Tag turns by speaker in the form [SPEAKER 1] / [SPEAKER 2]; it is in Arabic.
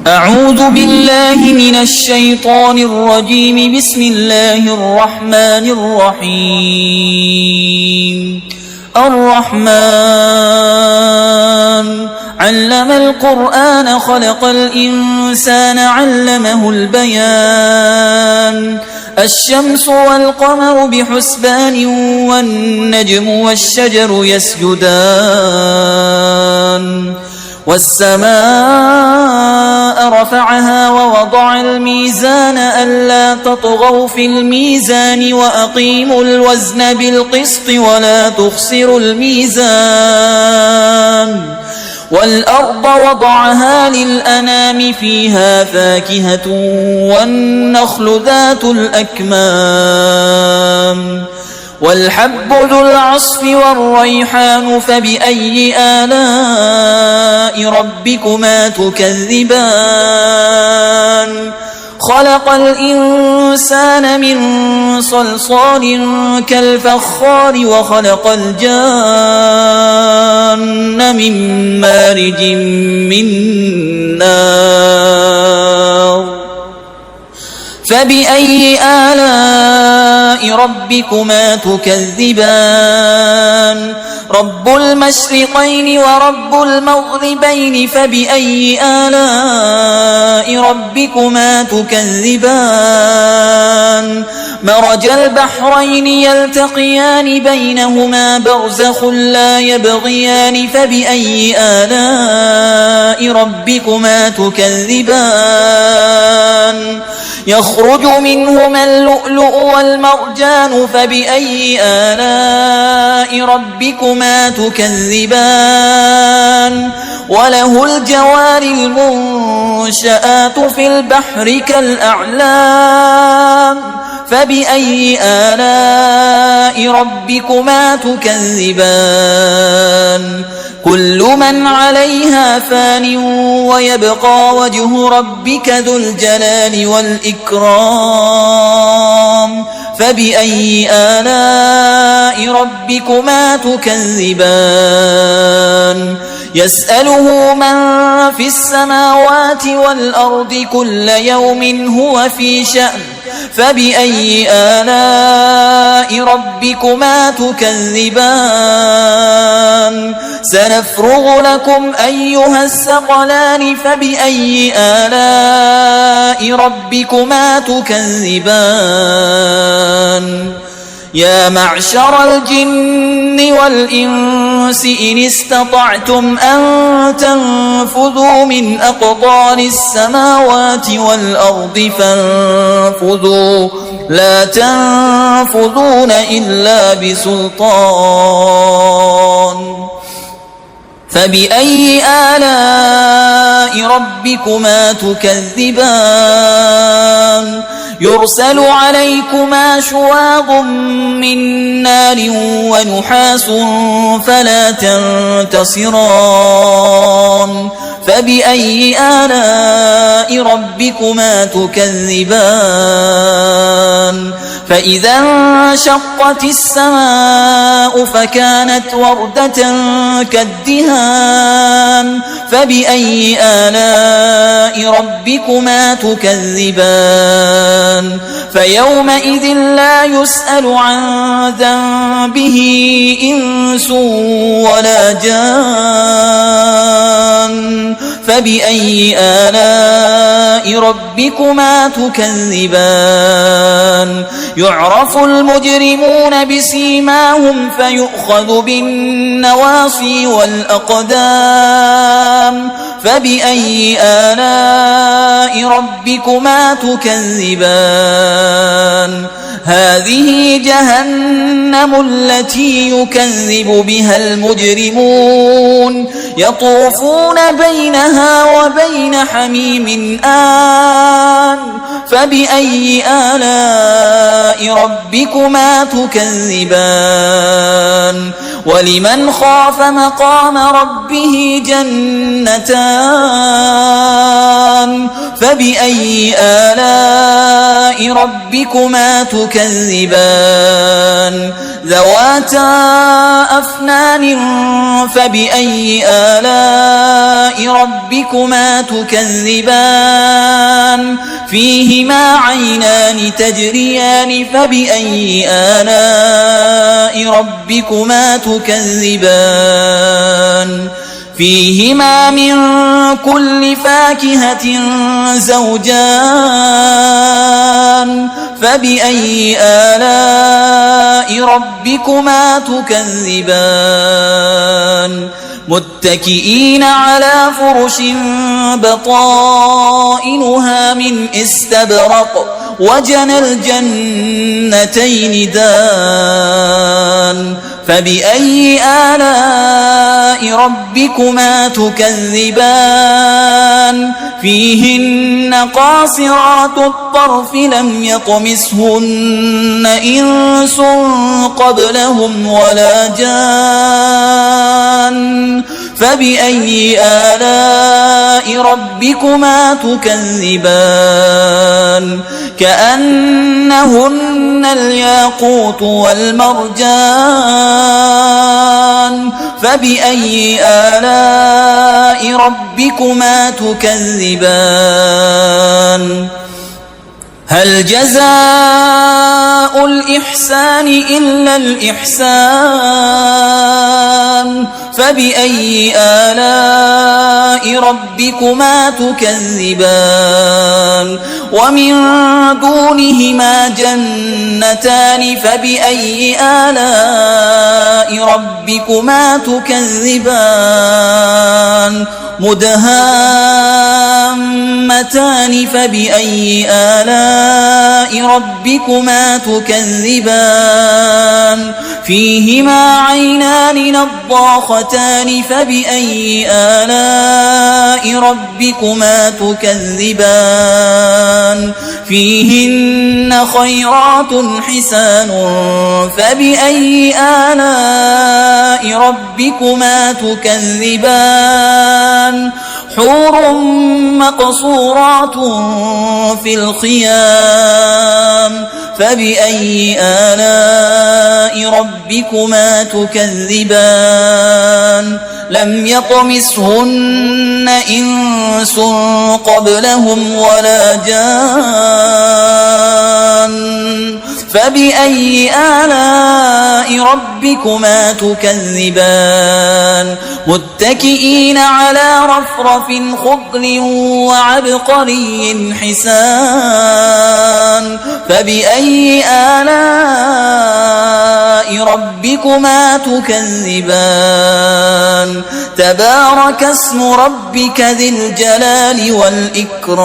[SPEAKER 1] أعوذ بالله من الشيطان الرجيم. بسم الله الرحمن الرحيم. الرحمن علم القرآن خلق الإنسان علمه البيان. الشمس والقمر بحسبان والنجم والشجر يسجدان. والسماء رفعها ووضع الميزان ألا تطغوا في الميزان وأقيموا الوزن بالقسط ولا تخسروا الميزان. والأرض وضعها للأنام فيها فاكهة والنخل ذات الأكمام والحب ذو العصف والريحان. فبأي آلاء ربكما تكذبان؟ خلق الإنسان من صلصال كالفخار وخلق الجان من مارج من نار. فبأي آلاء ربكما تكذبان؟ رب المشرقين ورب المغربين. فبأي آلاء ربكما تكذبان؟ مرج البحرين يلتقيان بينهما برزخ لا يبغيان. فبأي آلاء ربكما تكذبان؟ يخرج منهما اللؤلؤ والمرجان. فبأي آلاء ربكما تكذبان؟ وله الجوار المنشآت في البحر كالأعلام. فبأي آلاء ربكما تكذبان؟ كل من عليها فان ويبقى وجه ربك ذو الجلال والإكرام. فبأي آلاء ربكما تكذبان؟ يسأله من في السماوات والأرض كل يوم هو في شأن. فبأي آلاء ربكما تكذبان؟ سنفرغ لكم أيها الثقلان. فبأي آلاء ربكما تكذبان؟ يا معشر الجن والإنس إن استطعتم أن تنفذوا من أقطار السماوات والأرض فانفذوا لا تنفذون إلا بسلطان. فبأي آلاء ربكما تكذبان؟ يرسل عليكما شواظ من نار ونحاس فلا تنتصران. فبأي آلاء ربكما تكذبان؟ فإذا انشقت السماء فكانت وردة كالدهان. فبأي آلاء ربكما تكذبان؟ فيومئذ لا يسأل عن ذنبه إنس ولا جان. فبأي آلاء ربكما تكذبان؟ يعرف المجرمون بسيماهم فيؤخذ بالنواصي والأقدام. فبأي آلاء ربكما تكذبان؟ هذه جهنم التي يكذب بها المجرمون يطوفون بينها وبين حميم آن. فبأي آلاء ربكما تكذبان؟ ولمن خاف مقام ربه جنتان. فبأي آلاء ربكما تكذبان ذواتا أفنان فبأي آلاء ربكما تكذبان فيهما عينان تجريان فبأي آلاء ربكما تكذبان فيهما من كل فاكهة زوجان فبأي آلاء ربكما تكذبان متكئين على فرش بطائنها من استبرق وجنى الجنتين دان فبأي آلاء ربكما تكذبان فيهن قاصرات الطرف لم يطمسهن إنس قبلهم ولا جان فبأي آلاء ربكما تكذبان كأنهن الياقوت والمرجان فبأي آلاء ربكما تكذبان هل جزاء الإحسان إلا الإحسان فبأي آلاء ربكما تكذبان ومن دونهما جنتان فبأي آلاء ربكما تكذبان مدهامتان فبأي آلاء ربكما تكذبان فيهما عينان نضاختان فبأي آلاء ربكما تكذبان فيهن خيرات حسان فبأي آلاء ربكما تكذبان حور مقصورات في الخيام فبأي آلاء ربكما تكذبان لم يطمسهن إنس قبلهم ولا جان فبأي آلاء ربكما تكذبان متكئين على رفرف خضر وعبقري حسان فبأي آلاء ربكما تكذبان تبارك اسم ربك ذي الجلال والإكرام